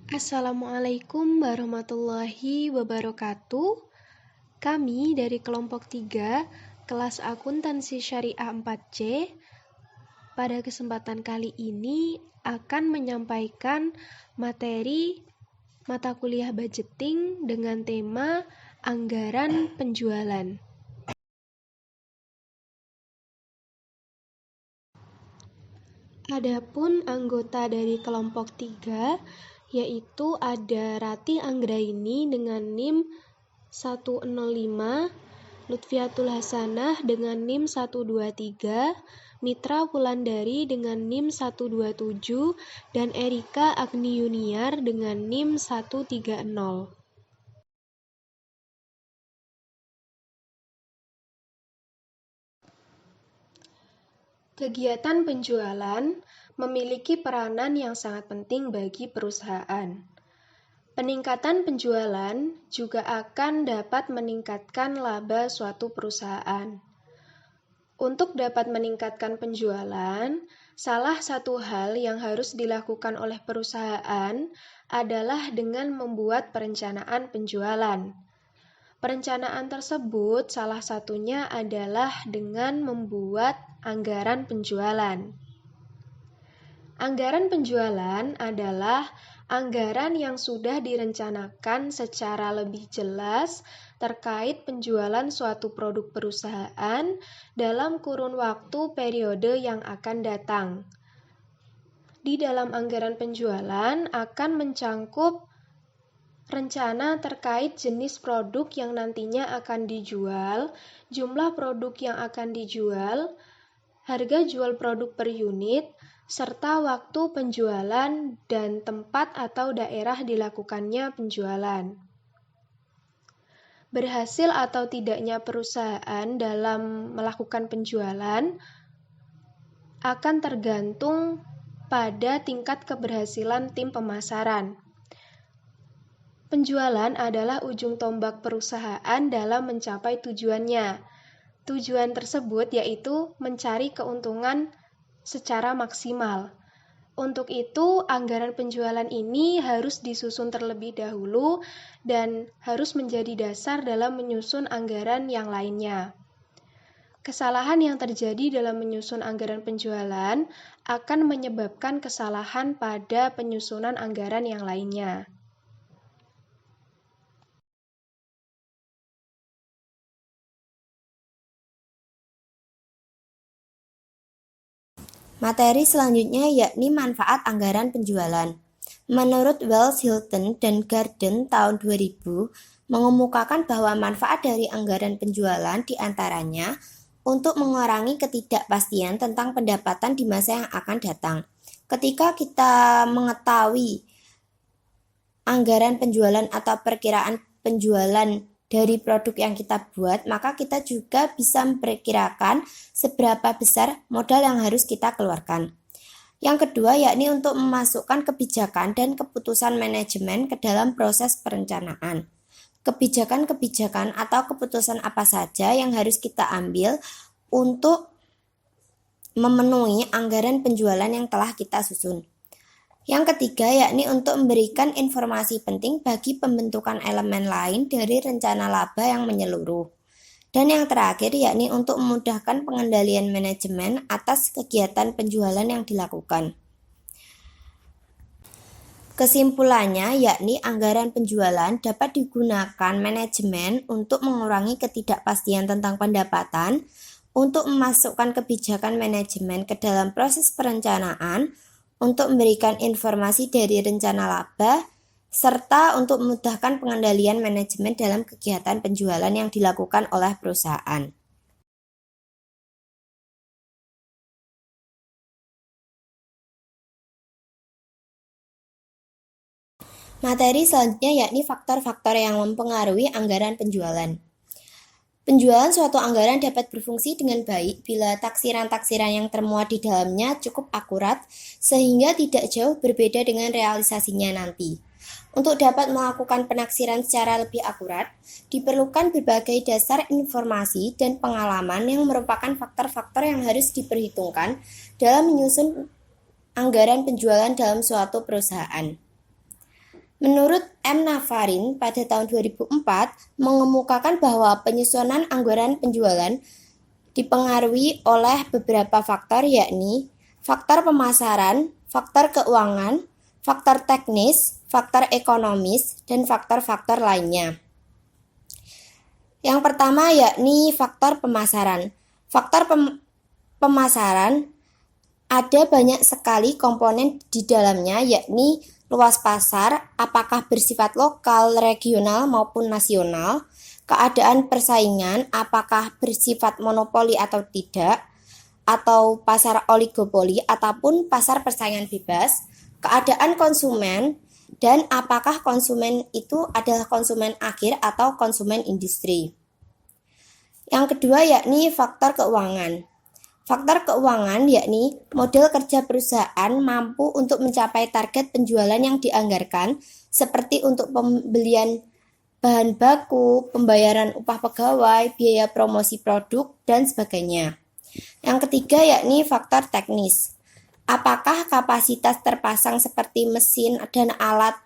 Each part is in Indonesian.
Assalamualaikum warahmatullahi wabarakatuh. Kami dari kelompok 3, kelas akuntansi syariah 4C, pada kesempatan kali ini akan menyampaikan materi mata kuliah budgeting dengan tema anggaran penjualan. Adapun anggota dari kelompok 3 yaitu ada Rati Anggraini dengan NIM 105, Lutfiatul Hasanah dengan NIM 123, Mitra Wulandari dengan NIM 127, dan Erika Agni Yuniar dengan NIM 130. Kegiatan penjualan memiliki peranan yang sangat penting bagi perusahaan. Peningkatan penjualan juga akan dapat meningkatkan laba suatu perusahaan. Untuk dapat meningkatkan penjualan, salah satu hal yang harus dilakukan oleh perusahaan adalah dengan membuat perencanaan penjualan. Perencanaan tersebut salah satunya adalah dengan membuat anggaran penjualan. Anggaran penjualan adalah anggaran yang sudah direncanakan secara lebih jelas terkait penjualan suatu produk perusahaan dalam kurun waktu periode yang akan datang. Di dalam anggaran penjualan akan mencangkup rencana terkait jenis produk yang nantinya akan dijual, jumlah produk yang akan dijual, harga jual produk per unit, serta waktu penjualan dan tempat atau daerah dilakukannya penjualan. Berhasil atau tidaknya perusahaan dalam melakukan penjualan akan tergantung pada tingkat keberhasilan tim pemasaran. Penjualan adalah ujung tombak perusahaan dalam mencapai tujuannya. Tujuan tersebut yaitu mencari keuntungan secara maksimal. Untuk itu, anggaran penjualan ini harus disusun terlebih dahulu dan harus menjadi dasar dalam menyusun anggaran yang lainnya. Kesalahan yang terjadi dalam menyusun anggaran penjualan akan menyebabkan kesalahan pada penyusunan anggaran yang lainnya. Materi selanjutnya yakni manfaat anggaran penjualan. Menurut Wells, Hilton, dan Garden tahun 2000 mengemukakan bahwa manfaat dari anggaran penjualan diantaranya untuk mengurangi ketidakpastian tentang pendapatan di masa yang akan datang. Ketika kita mengetahui anggaran penjualan atau perkiraan penjualan dari produk yang kita buat, maka kita juga bisa memperkirakan seberapa besar modal yang harus kita keluarkan. Yang kedua yakni untuk memasukkan kebijakan dan keputusan manajemen ke dalam proses perencanaan. Kebijakan-kebijakan atau keputusan apa saja yang harus kita ambil untuk memenuhi anggaran penjualan yang telah kita susun. Yang ketiga yakni untuk memberikan informasi penting bagi pembentukan elemen lain dari rencana laba yang menyeluruh. Dan yang terakhir yakni untuk memudahkan pengendalian manajemen atas kegiatan penjualan yang dilakukan. Kesimpulannya yakni anggaran penjualan dapat digunakan manajemen untuk mengurangi ketidakpastian tentang pendapatan, untuk memasukkan kebijakan manajemen ke dalam proses perencanaan, untuk memberikan informasi dari rencana laba, serta untuk memudahkan pengendalian manajemen dalam kegiatan penjualan yang dilakukan oleh perusahaan. Materi selanjutnya yakni faktor-faktor yang mempengaruhi anggaran penjualan. Penjualan suatu anggaran dapat berfungsi dengan baik bila taksiran-taksiran yang termuat di dalamnya cukup akurat sehingga tidak jauh berbeda dengan realisasinya nanti. Untuk dapat melakukan penaksiran secara lebih akurat, diperlukan berbagai dasar informasi dan pengalaman yang merupakan faktor-faktor yang harus diperhitungkan dalam menyusun anggaran penjualan dalam suatu perusahaan. Menurut M. Navarin pada tahun 2004 mengemukakan bahwa penyusunan anggaran penjualan dipengaruhi oleh beberapa faktor, yakni faktor pemasaran, faktor keuangan, faktor teknis, faktor ekonomis, dan faktor-faktor lainnya. Yang pertama yakni faktor pemasaran. Faktor pemasaran ada banyak sekali komponen di dalamnya, yakni luas pasar, apakah bersifat lokal, regional, maupun nasional, keadaan persaingan, apakah bersifat monopoli atau tidak, atau pasar oligopoli, ataupun pasar persaingan bebas, keadaan konsumen, dan apakah konsumen itu adalah konsumen akhir atau konsumen industri. Yang kedua yakni faktor keuangan. Faktor keuangan yakni model kerja perusahaan mampu untuk mencapai target penjualan yang dianggarkan, seperti untuk pembelian bahan baku, pembayaran upah pegawai, biaya promosi produk, dan sebagainya. Yang ketiga yakni faktor teknis. Apakah kapasitas terpasang seperti mesin dan alat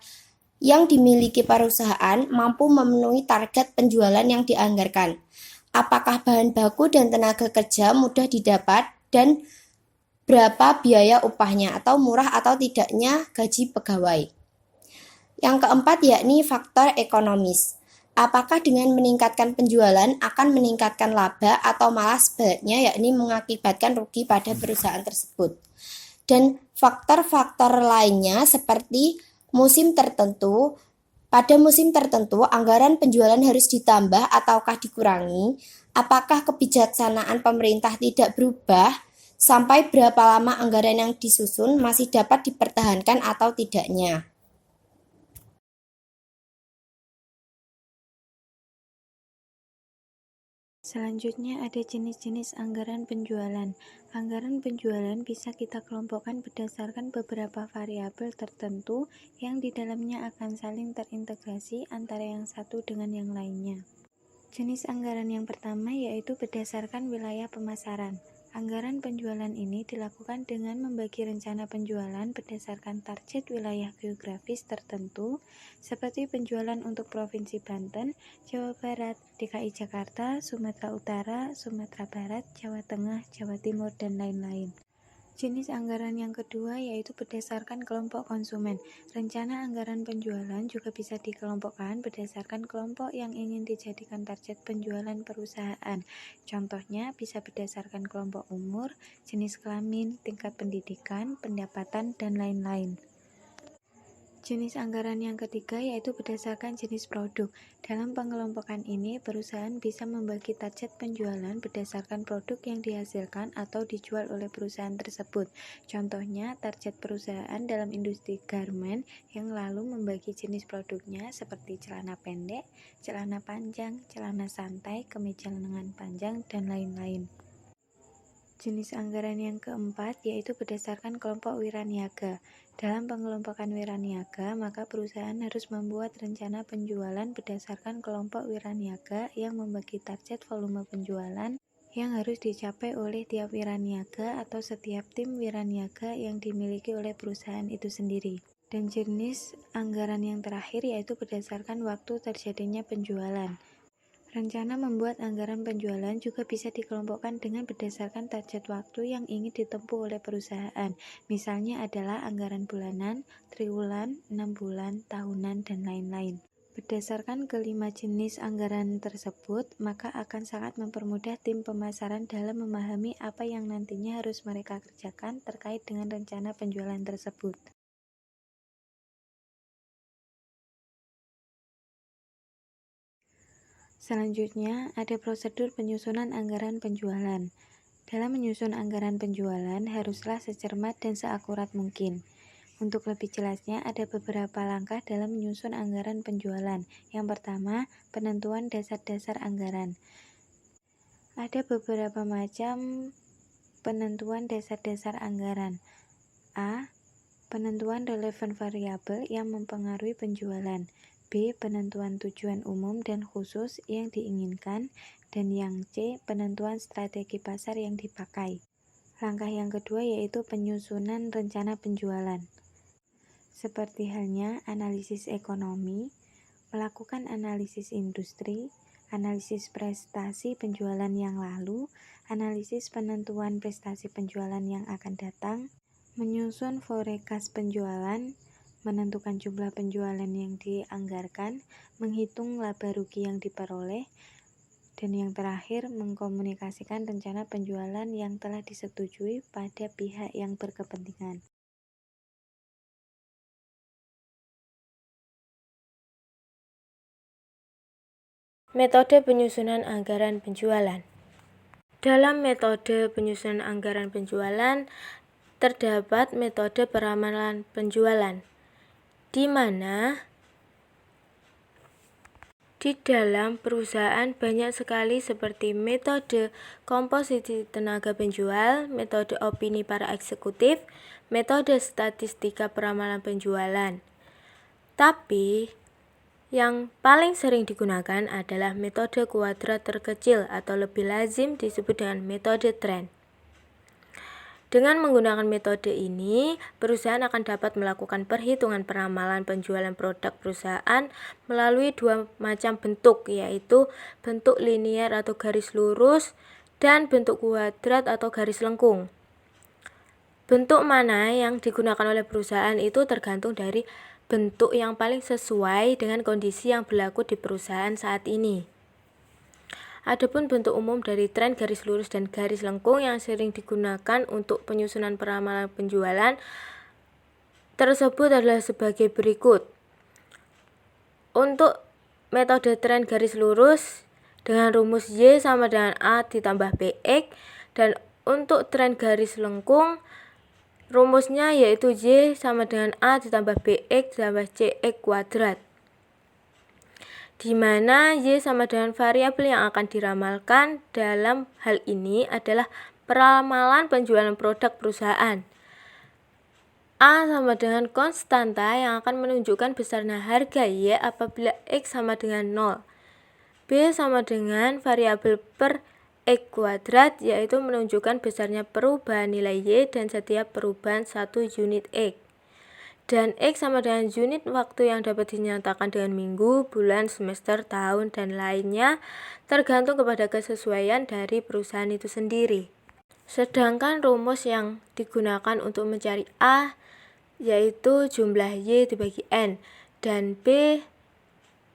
yang dimiliki perusahaan mampu memenuhi target penjualan yang dianggarkan? Apakah bahan baku dan tenaga kerja mudah didapat, dan berapa biaya upahnya, atau murah atau tidaknya gaji pegawai. Yang keempat yakni faktor ekonomis. Apakah dengan meningkatkan penjualan akan meningkatkan laba atau malah sebaliknya, yakni mengakibatkan rugi pada perusahaan tersebut. Dan faktor-faktor lainnya seperti musim tertentu. Pada musim tertentu, anggaran penjualan harus ditambah ataukah dikurangi? Apakah kebijaksanaan pemerintah tidak berubah? Sampai berapa lama anggaran yang disusun masih dapat dipertahankan atau tidaknya? Selanjutnya ada jenis-jenis anggaran penjualan. Anggaran penjualan bisa kita kelompokkan berdasarkan beberapa variabel tertentu yang di dalamnya akan saling terintegrasi antara yang satu dengan yang lainnya. Jenis anggaran yang pertama yaitu berdasarkan wilayah pemasaran. Anggaran penjualan ini dilakukan dengan membagi rencana penjualan berdasarkan target wilayah geografis tertentu, seperti penjualan untuk Provinsi Banten, Jawa Barat, DKI Jakarta, Sumatera Utara, Sumatera Barat, Jawa Tengah, Jawa Timur, dan lain-lain. Jenis anggaran yang kedua yaitu berdasarkan kelompok konsumen. Rencana anggaran penjualan juga bisa dikelompokkan berdasarkan kelompok yang ingin dijadikan target penjualan perusahaan. Contohnya bisa berdasarkan kelompok umur, jenis kelamin, tingkat pendidikan, pendapatan, dan lain-lain. Jenis anggaran yang ketiga yaitu berdasarkan jenis produk. Dalam pengelompokan ini, perusahaan bisa membagi target penjualan berdasarkan produk yang dihasilkan atau dijual oleh perusahaan tersebut. Contohnya, target perusahaan dalam industri garment yang lalu membagi jenis produknya seperti celana pendek, celana panjang, celana santai, kemeja lengan panjang, dan lain-lain. Jenis anggaran yang keempat yaitu berdasarkan kelompok wiraniaga. Dalam pengelompokan wiraniaga, maka perusahaan harus membuat rencana penjualan berdasarkan kelompok wiraniaga yang membagi target volume penjualan yang harus dicapai oleh tiap wiraniaga atau setiap tim wiraniaga yang dimiliki oleh perusahaan itu sendiri. Dan jenis anggaran yang terakhir yaitu berdasarkan waktu terjadinya penjualan. Rencana membuat anggaran penjualan juga bisa dikelompokkan dengan berdasarkan target waktu yang ingin ditempuh oleh perusahaan. Misalnya adalah anggaran bulanan, triwulan, 6 bulan, tahunan, dan lain-lain. Berdasarkan kelima jenis anggaran tersebut, maka akan sangat mempermudah tim pemasaran dalam memahami apa yang nantinya harus mereka kerjakan terkait dengan rencana penjualan tersebut. Selanjutnya, ada prosedur penyusunan anggaran penjualan. Dalam menyusun anggaran penjualan, haruslah secermat dan seakurat mungkin. Untuk lebih jelasnya, ada beberapa langkah dalam menyusun anggaran penjualan. Yang pertama, penentuan dasar-dasar anggaran. Ada beberapa macam penentuan dasar-dasar anggaran. A. Penentuan relevan variabel yang mempengaruhi penjualan. B. Penentuan tujuan umum dan khusus yang diinginkan. Dan yang C. Penentuan strategi pasar yang dipakai. Langkah yang kedua yaitu penyusunan rencana penjualan. seperti halnya analisis ekonomi, melakukan analisis industri, analisis prestasi penjualan yang lalu, analisis penentuan prestasi penjualan yang akan datang, menyusun forecast penjualan, menentukan jumlah penjualan yang dianggarkan, menghitung laba rugi yang diperoleh, dan yang terakhir, mengkomunikasikan rencana penjualan yang telah disetujui pada pihak yang berkepentingan. Metode penyusunan anggaran penjualan. Dalam metode penyusunan anggaran penjualan, terdapat metode peramalan penjualan, di mana di dalam perusahaan banyak sekali seperti metode komposisi tenaga penjual, metode opini para eksekutif, metode statistika peramalan penjualan. Tapi yang paling sering digunakan adalah metode kuadrat terkecil atau lebih lazim disebut dengan metode tren. Dengan menggunakan metode ini, perusahaan akan dapat melakukan perhitungan peramalan penjualan produk perusahaan melalui dua macam bentuk, yaitu bentuk linier atau garis lurus dan bentuk kuadrat atau garis lengkung. Bentuk mana yang digunakan oleh perusahaan itu tergantung dari bentuk yang paling sesuai dengan kondisi yang berlaku di perusahaan saat ini. Adapun bentuk umum dari tren garis lurus dan garis lengkung yang sering digunakan untuk penyusunan peramalan penjualan tersebut adalah sebagai berikut. Untuk metode tren garis lurus dengan rumus Y sama dengan A ditambah BX, dan untuk tren garis lengkung rumusnya yaitu Y sama dengan A ditambah BX ditambah CX kuadrat, di mana Y sama dengan variabel yang akan diramalkan dalam hal ini adalah peramalan penjualan produk perusahaan. A sama dengan konstanta yang akan menunjukkan besarnya harga Y apabila X sama dengan 0. B sama dengan variabel per X kuadrat, yaitu menunjukkan besarnya perubahan nilai Y dan setiap perubahan 1 unit X. Dan X sama dengan unit waktu yang dapat dinyatakan dengan minggu, bulan, semester, tahun, dan lainnya, tergantung kepada kesesuaian dari perusahaan itu sendiri. Sedangkan rumus yang digunakan untuk mencari A yaitu jumlah Y dibagi N, dan B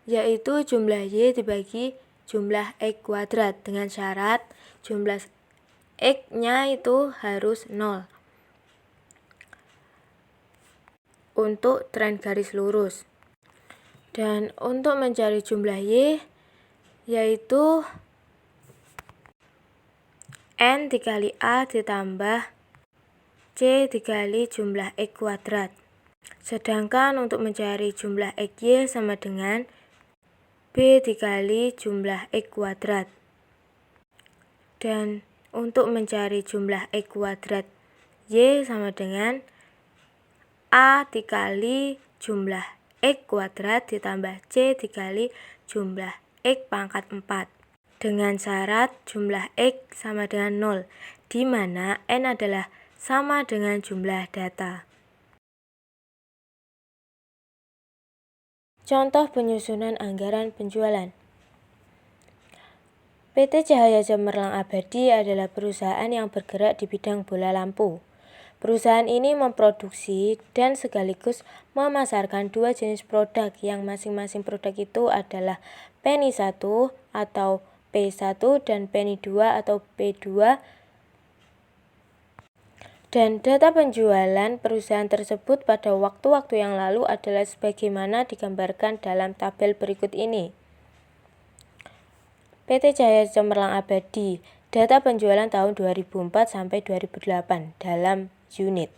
yaitu jumlah Y dibagi jumlah X kuadrat dengan syarat jumlah X-nya itu harus 0. Untuk tren garis lurus. Dan untuk mencari jumlah Y yaitu N dikali A ditambah C dikali jumlah X kuadrat. Sedangkan untuk mencari jumlah XY sama dengan B dikali jumlah X kuadrat. Dan untuk mencari jumlah X kuadrat Y sama dengan A dikali jumlah X kuadrat ditambah C dikali jumlah X pangkat 4. Dengan syarat jumlah X sama dengan 0, di mana N adalah sama dengan jumlah data. Contoh penyusunan anggaran penjualan. PT Cahaya Cemerlang Abadi adalah perusahaan yang bergerak di bidang bola lampu. Perusahaan ini memproduksi dan sekaligus memasarkan dua jenis produk, yang masing-masing produk itu adalah penny 1 atau P1 dan penny 2 atau P2. Dan data penjualan perusahaan tersebut pada waktu-waktu yang lalu adalah sebagaimana digambarkan dalam tabel berikut ini. PT Cahaya Cemerlang Abadi, data penjualan tahun 2004 sampai 2008 dalam unit.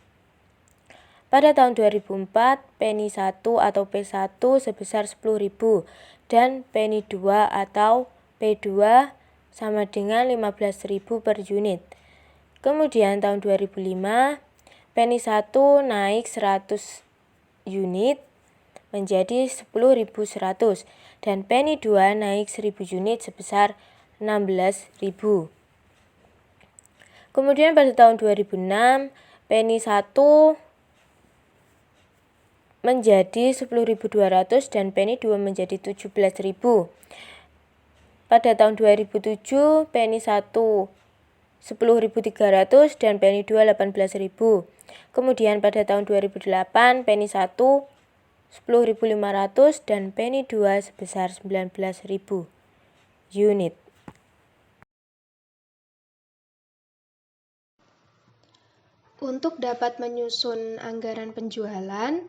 Pada tahun 2004, penny 1 atau P1 sebesar 10.000 dan penny 2 atau P2 sama dengan 15.000 per unit. Kemudian tahun 2005, penny 1 naik 100 unit menjadi 10.100 dan penny 2 naik 1.000 unit sebesar 16.000. Kemudian pada tahun 2006, penny 1 menjadi 10.200 dan penny 2 menjadi 17.000. Pada tahun 2007 penny 1 10.300 dan penny 2 18.000. Kemudian pada tahun 2008 penny 1 10.500 dan penny 2 sebesar 19.000 unit. Untuk dapat menyusun anggaran penjualan,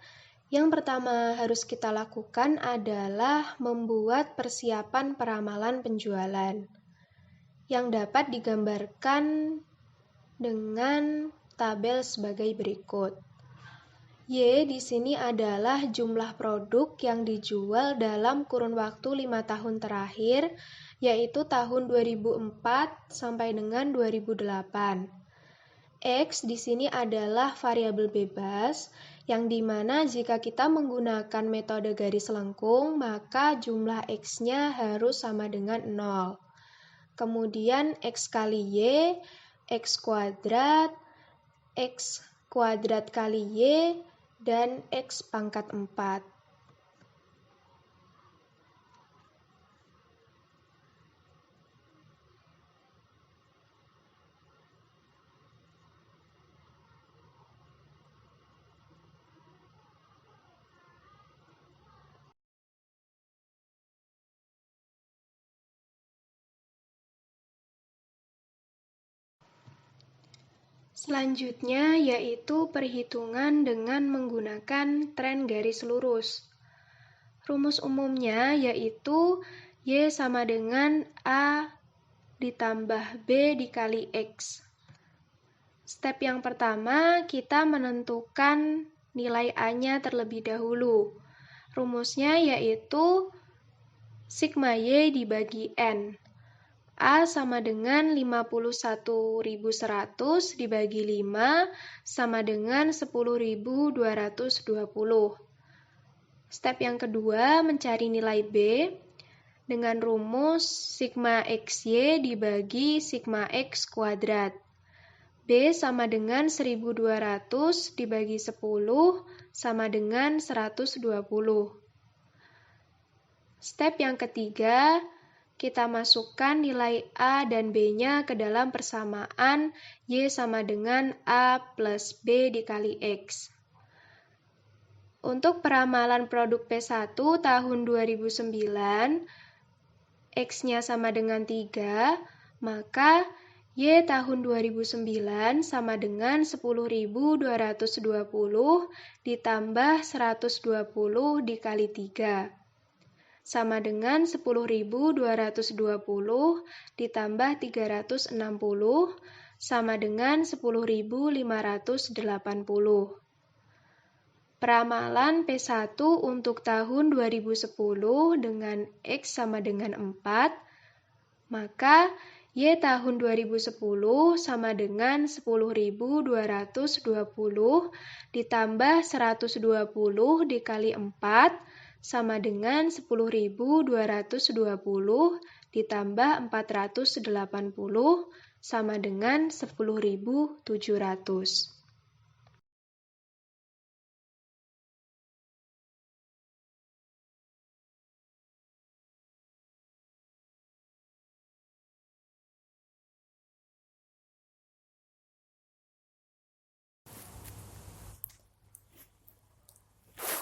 yang pertama harus kita lakukan adalah membuat persiapan peramalan penjualan yang dapat digambarkan dengan tabel sebagai berikut. Y di sini adalah jumlah produk yang dijual dalam kurun waktu 5 tahun terakhir, yaitu tahun 2004 sampai dengan 2008. X di sini adalah variabel bebas, yang dimana jika kita menggunakan metode garis lengkung, maka jumlah X-nya harus sama dengan 0. Kemudian X kali Y, X kuadrat kali Y, dan X pangkat 4. Selanjutnya yaitu perhitungan dengan menggunakan tren garis lurus. Rumus umumnya yaitu Y sama dengan A ditambah B dikali X. Step yang pertama, kita menentukan nilai A-nya terlebih dahulu. Rumusnya yaitu sigma Y dibagi N. A sama dengan 51.100 dibagi 5 sama dengan 10.220. Step yang kedua, mencari nilai B dengan rumus sigma XY dibagi sigma X kuadrat. B sama dengan 1.200 dibagi 10 sama dengan 120. Step yang ketiga, kita masukkan nilai A dan B-nya ke dalam persamaan Y sama dengan A plus B dikali X. Untuk peramalan produk P1 tahun 2009, X-nya sama dengan 3, maka Y tahun 2009 sama dengan 10.220 ditambah 120 dikali 3. Sama dengan 10.220 ditambah 360 sama dengan 10.580. Peramalan P1 untuk tahun 2010 dengan X sama dengan 4, maka Y tahun 2010 sama dengan 10.220 ditambah 120 dikali 4 sama dengan 10.220 ditambah 480 sama dengan 10.700.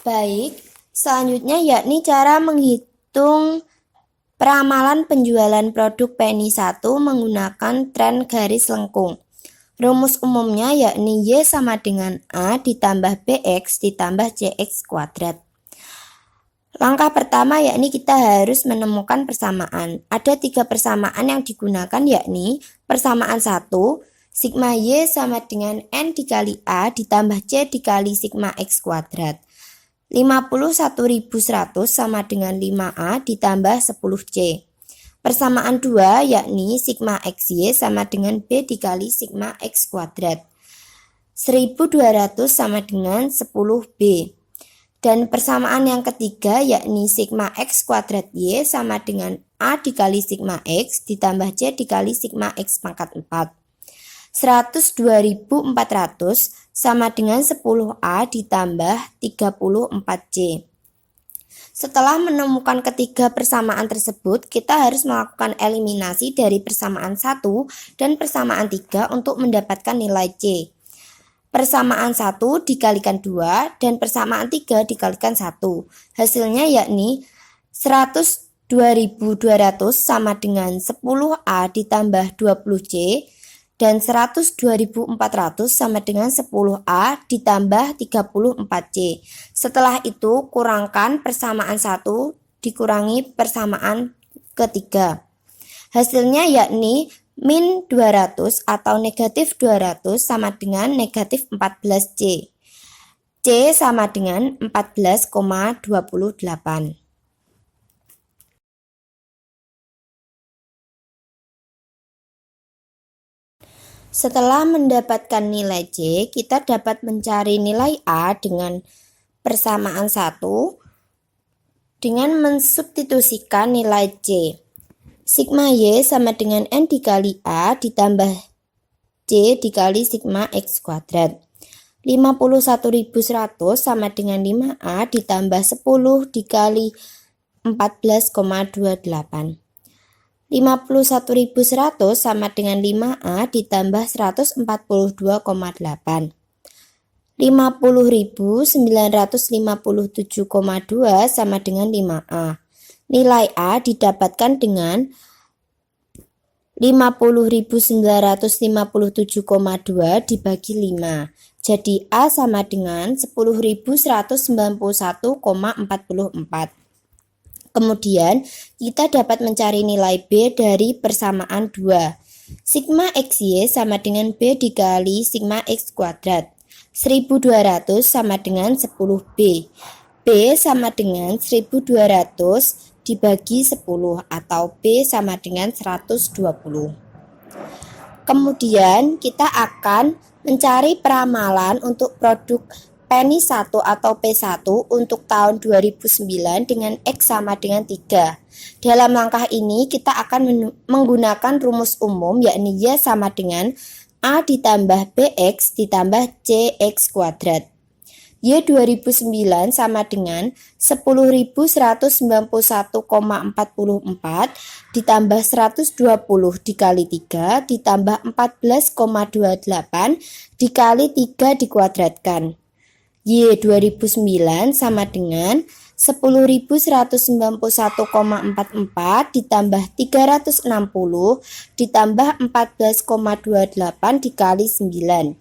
Baik, selanjutnya yakni cara menghitung peramalan penjualan produk penny 1 menggunakan tren garis lengkung. Rumus umumnya yakni Y sama dengan A ditambah BX ditambah CX kuadrat. Langkah pertama yakni kita harus menemukan persamaan. Ada 3 persamaan yang digunakan yakni persamaan 1, sigma Y sama dengan N dikali A ditambah C dikali sigma X kuadrat. 51.100 sama dengan 5A ditambah 10C. Persamaan 2 yakni sigma XY sama dengan B dikali sigma X kuadrat. 1.200 sama dengan 10B. Dan persamaan yang ketiga yakni sigma X kuadrat Y sama dengan A dikali sigma X ditambah C dikali sigma X pangkat 4. 102.400 sama dengan 10A ditambah 34C. Setelah menemukan ketiga persamaan tersebut, kita harus melakukan eliminasi dari persamaan 1 dan persamaan 3 untuk mendapatkan nilai C. Persamaan 1 dikalikan 2 dan persamaan 3 dikalikan 1. Hasilnya yakni 102.200 sama dengan 10A ditambah 20C dan 102.400 sama dengan 10A ditambah 34C. Setelah itu, kurangkan persamaan 1 dikurangi persamaan ketiga. Hasilnya yakni min 200 atau negatif 200 sama dengan negatif 14C. C sama dengan 14,28. Setelah mendapatkan nilai C, kita dapat mencari nilai A dengan persamaan 1 dengan mensubstitusikan nilai C. Sigma Y sama dengan N dikali A ditambah C dikali sigma X kuadrat. 51.100 sama dengan 5A ditambah 10 dikali 14,28. 51.100 sama dengan 5A ditambah 142,8. 50.957,2 sama dengan 5A. Nilai A didapatkan dengan 50.957,2 dibagi 5. Jadi A sama dengan 10.191,44. Kemudian, kita dapat mencari nilai B dari persamaan 2. Sigma XY sama dengan B dikali sigma X kuadrat. 1.200 sama dengan 10B. B sama dengan 1.200 dibagi 10 atau B sama dengan 120. Kemudian, kita akan mencari peramalan untuk produk penny 1 atau P1 untuk tahun 2009 dengan X sama dengan 3. Dalam langkah ini kita akan menggunakan rumus umum yakni Y sama dengan A ditambah BX ditambah CX kuadrat. Y 2009 sama dengan 10.191,44 ditambah 120 dikali 3 ditambah 14,28 dikali 3 dikuadratkan. Y 2009 sama dengan 10.191,44 ditambah 360 ditambah 14,28 dikali 9.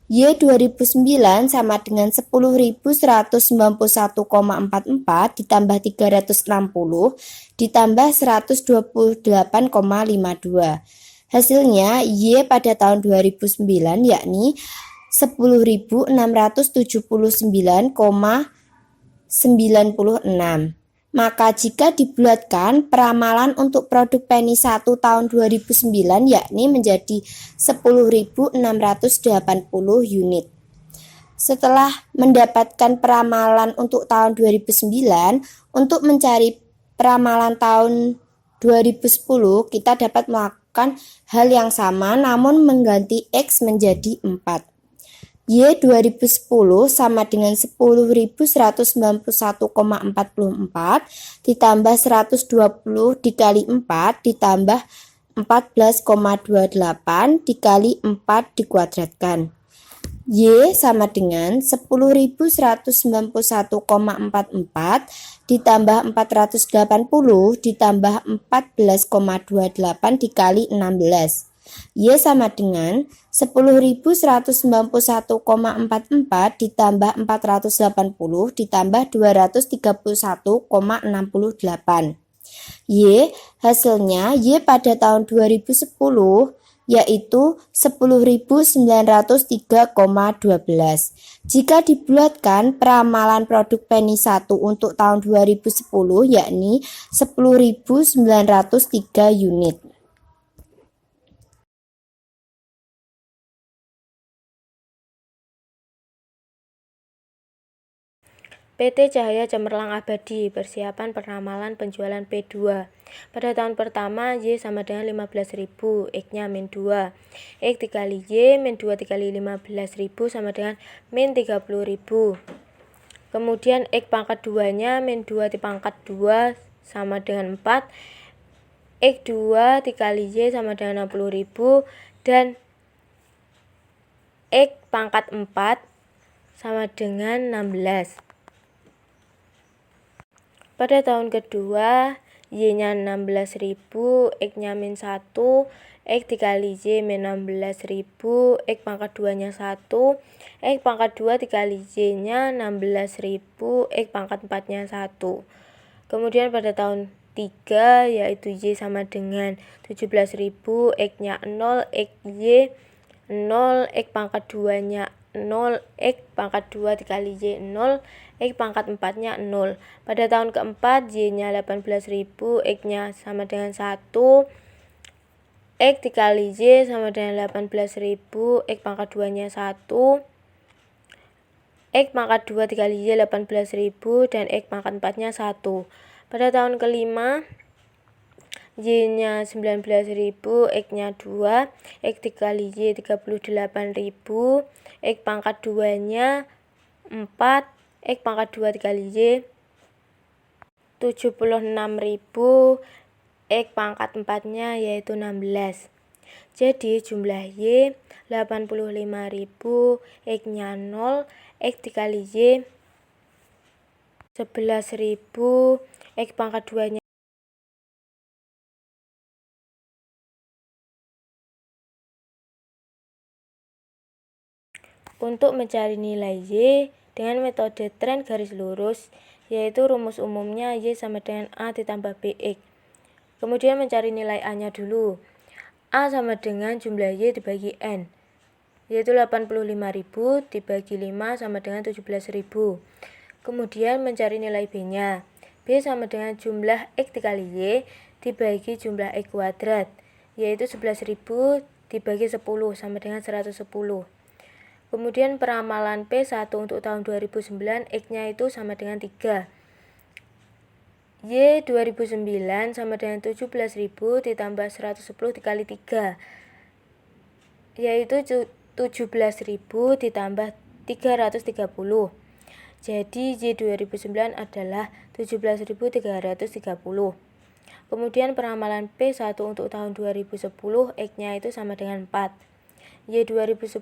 Y 2009 sama dengan 10.191,44 ditambah 360 ditambah 128,52. Hasilnya Y pada tahun 2009 yakni 10.679,96. Maka jika dibulatkan, peramalan untuk produk penny 1 tahun 2009 yakni menjadi 10.680 unit. Setelah mendapatkan peramalan untuk tahun 2009, untuk mencari peramalan tahun 2010, kita dapat melakukan hal yang sama namun mengganti X menjadi 4. Y 2010 sama dengan 10.191,44 ditambah 120 dikali 4 ditambah 14,28 dikali 4 dikuadratkan. Y sama dengan 10.191,44 ditambah 480 ditambah 14,28 dikali 16. Y sama dengan 10.191,44 ditambah 480 ditambah 231,68. Y hasilnya Y pada tahun 2010 yaitu 10.903,12. Jika dibulatkan, peramalan produk penny 1 untuk tahun 2010 yakni 10.903 unit. PT Cahaya Cemerlang Abadi, persiapan penamalan penjualan P2. Pada tahun pertama, Y sama dengan 15.000, X-nya min 2. X dikali Y, min 2 dikali 15.000 sama dengan min 30.000. Kemudian X pangkat 2-nya, min 2 dipangkat 2 sama dengan 4. X2 dikali Y sama dengan 60.000. Dan X pangkat 4 sama dengan 16. Pada tahun kedua, Y-nya 16.000, X-nya min 1, X dikali Y min 16.000, X pangkat 2-nya 1, X pangkat 2 dikali Y-nya 16.000, X pangkat 4-nya 1. Kemudian pada tahun 3, yaitu Y sama dengan 17.000, X-nya 0, X Y 0, X pangkat 2-nya 0, X pangkat 2 dikali Y 0, X pangkat 4-nya 0. Pada tahun keempat, Y-nya 18.000, X-nya sama dengan 1, X dikali Y sama dengan 18.000, X pangkat 2-nya 1, X pangkat 2 dikali Y 18.000, dan X pangkat 4-nya 1. Pada tahun kelima, Y-nya 19.000, X-nya 2, X dikali Y 38.000, X pangkat 2-nya 4, X pangkat 2 dikali Y 76.000, X pangkat 4-nya yaitu 16. Jadi jumlah Y 85.000, X-nya 0, X dikali Y 11.000, X pangkat 2-nya untuk mencari nilai Y dengan metode tren garis lurus, yaitu rumus umumnya Y sama dengan A ditambah BX. Kemudian mencari nilai A-nya dulu. A sama dengan jumlah Y dibagi N, yaitu 85.000 dibagi 5 sama dengan 17.000. Kemudian mencari nilai B-nya. B sama dengan jumlah X dikali Y dibagi jumlah X kuadrat, yaitu 11.000 dibagi 10 sama dengan 110. Kemudian peramalan P1 untuk tahun 2009, X-nya itu sama dengan 3. Y 2009 sama dengan 17.000 ditambah 110 dikali 3, yaitu 17.000 ditambah 330. Jadi Y 2009 adalah 17.330. Kemudian peramalan P1 untuk tahun 2010, X-nya itu sama dengan 4. Y 2010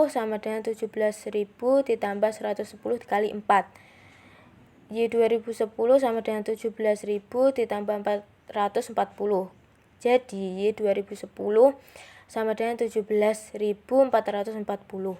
sama dengan 17.000 ditambah 110 dikali 4. Y 2010 sama dengan 17.000 ditambah 440. Jadi Y 2010 sama dengan 17.440.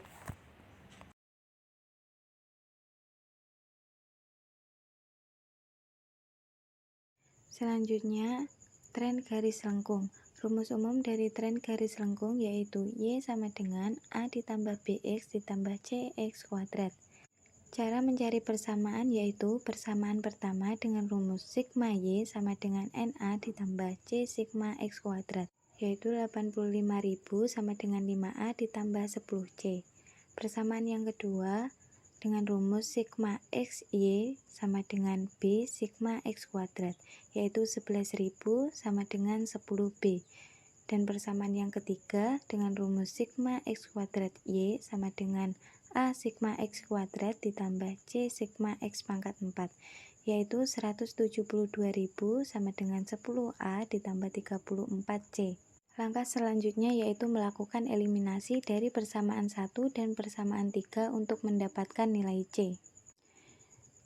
Selanjutnya, tren garis lengkung. Rumus umum dari tren garis lengkung yaitu Y sama dengan A ditambah BX ditambah CX kuadrat. Cara mencari persamaan yaitu persamaan pertama dengan rumus sigma Y sama dengan NA ditambah C sigma X kuadrat, yaitu 85.000 sama dengan 5A ditambah 10C. Persamaan yang kedua dengan rumus sigma XY sama dengan B sigma X kuadrat, yaitu 11.000 sama dengan 10B. Dan persamaan yang ketiga dengan rumus sigma X kuadrat Y sama dengan A sigma X kuadrat ditambah C sigma X pangkat 4, yaitu 172.000 sama dengan 10A ditambah 34C. Langkah selanjutnya yaitu melakukan eliminasi dari persamaan 1 dan persamaan 3 untuk mendapatkan nilai C.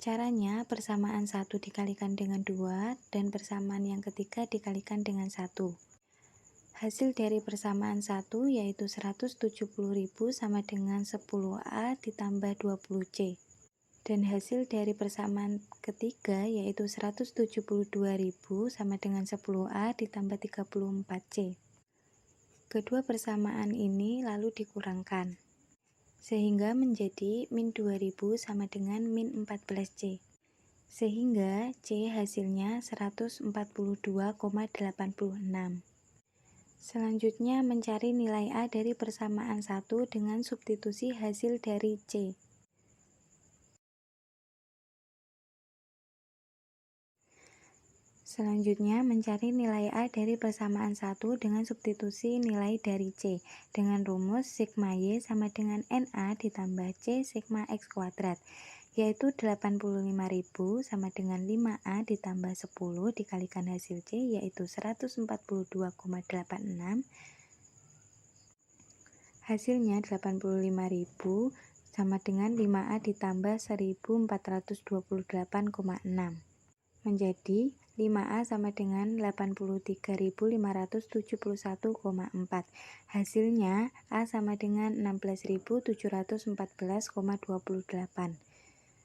Caranya, persamaan 1 dikalikan dengan 2 dan persamaan yang ketiga dikalikan dengan 1. Hasil dari persamaan 1 yaitu 170.000 sama dengan 10A ditambah 20C. Dan hasil dari persamaan ketiga yaitu 172.000 sama dengan 10A ditambah 34C. Kedua persamaan ini lalu dikurangkan, sehingga menjadi min 2000 sama dengan min 14C. Sehingga C hasilnya 142,86. Selanjutnya mencari nilai A dari persamaan 1 dengan substitusi hasil dari C. Selanjutnya, mencari nilai A dari persamaan 1 dengan substitusi nilai dari C dengan rumus sigma Y sama dengan NA ditambah C sigma X kuadrat, yaitu 85.000 sama dengan 5A ditambah 10 dikalikan hasil C, yaitu 142,86. Hasilnya 85.000 sama dengan 5A ditambah 1428,6. Menjadi 5A sama dengan 83.571,4. Hasilnya A sama dengan 16.714,28.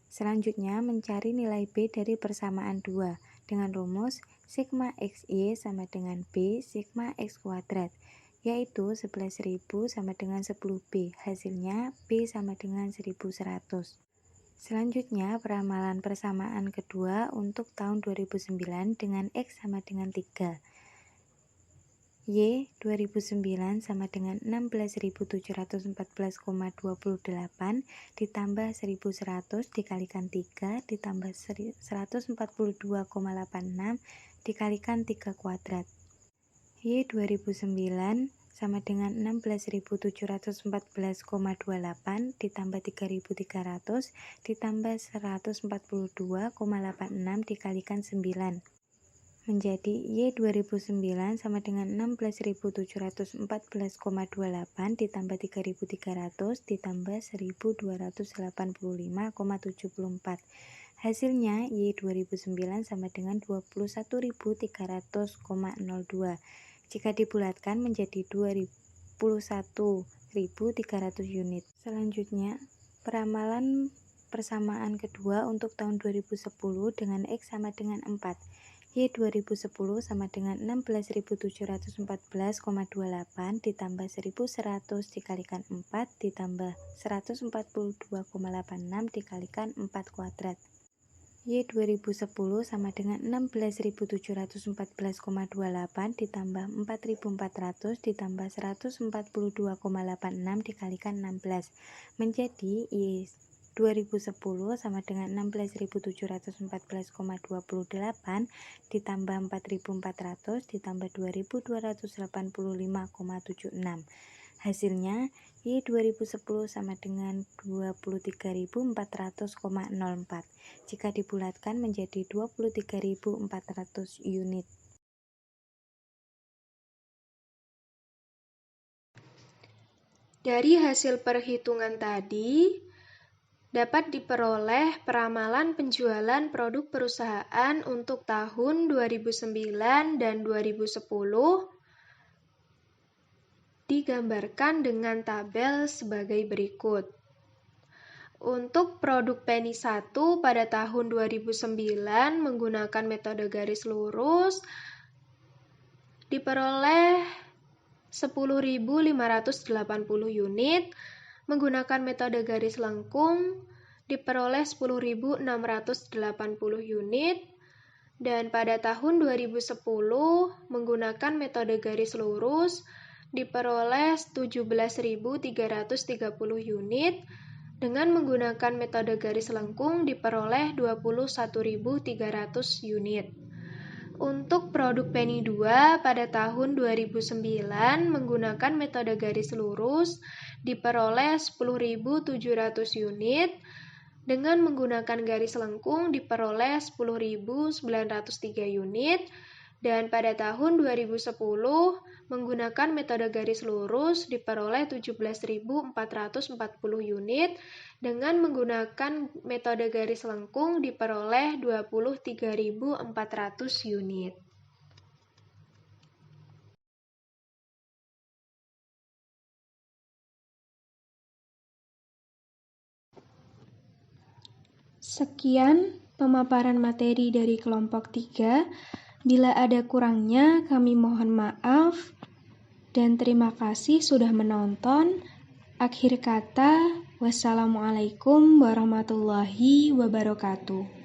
Selanjutnya mencari nilai B dari persamaan 2 dengan rumus sigma XY sama dengan B sigma X kuadrat, yaitu 11.000 sama dengan 10B. Hasilnya B sama dengan 1.100. Selanjutnya, peramalan persamaan kedua untuk tahun 2009 dengan X sama dengan 3. Y 2009 sama dengan 16.714,28 ditambah 1.100 dikalikan 3 ditambah 142,86 dikalikan 3 kuadrat. Y 2009 sama dengan 16.714,28 ditambah 3.300 ditambah 142,86 dikalikan 9. Menjadi Y 2009 sama dengan 16.714,28 ditambah 3.300 ditambah 1.285,74. Hasilnya Y 2009 sama dengan 21.300,02. Jika dibulatkan menjadi 21.300 unit. Selanjutnya, peramalan persamaan kedua untuk tahun 2010 dengan X sama dengan 4. Y 2010 sama dengan 16.714,28 ditambah 1.100 dikalikan 4 ditambah 142,86 dikalikan 4 kuadrat. Y 2010 sama dengan 16.714,28 ditambah 4.400 ditambah 142,86 dikalikan 16 menjadi Y 2010 sama dengan 16.714,28 ditambah 4.400 ditambah 2.285,76. Hasilnya Y 2010 sama dengan 23.400,04. Jika dibulatkan menjadi 23.400 unit. Dari hasil perhitungan tadi, dapat diperoleh peramalan penjualan produk perusahaan untuk tahun 2009 dan 2010 digambarkan dengan tabel sebagai berikut. Untuk produk penny 1 pada tahun 2009 menggunakan metode garis lurus diperoleh 10.580 unit, menggunakan metode garis lengkung diperoleh 10.680 unit, dan pada tahun 2010 menggunakan metode garis lurus diperoleh 17.330 unit, dengan menggunakan metode garis lengkung diperoleh 21.300 unit. Untuk produk penny 2 pada tahun 2009 menggunakan metode garis lurus diperoleh 10.700 unit, dengan menggunakan garis lengkung diperoleh 10.903 unit, dan pada tahun 2010 menggunakan metode garis lurus diperoleh 17.440 unit, dengan menggunakan metode garis lengkung diperoleh 23.400 unit. Sekian pemaparan materi dari kelompok 3. Bila ada kurangnya, kami mohon maaf dan terima kasih sudah menonton. Akhir kata, wassalamualaikum warahmatullahi wabarakatuh.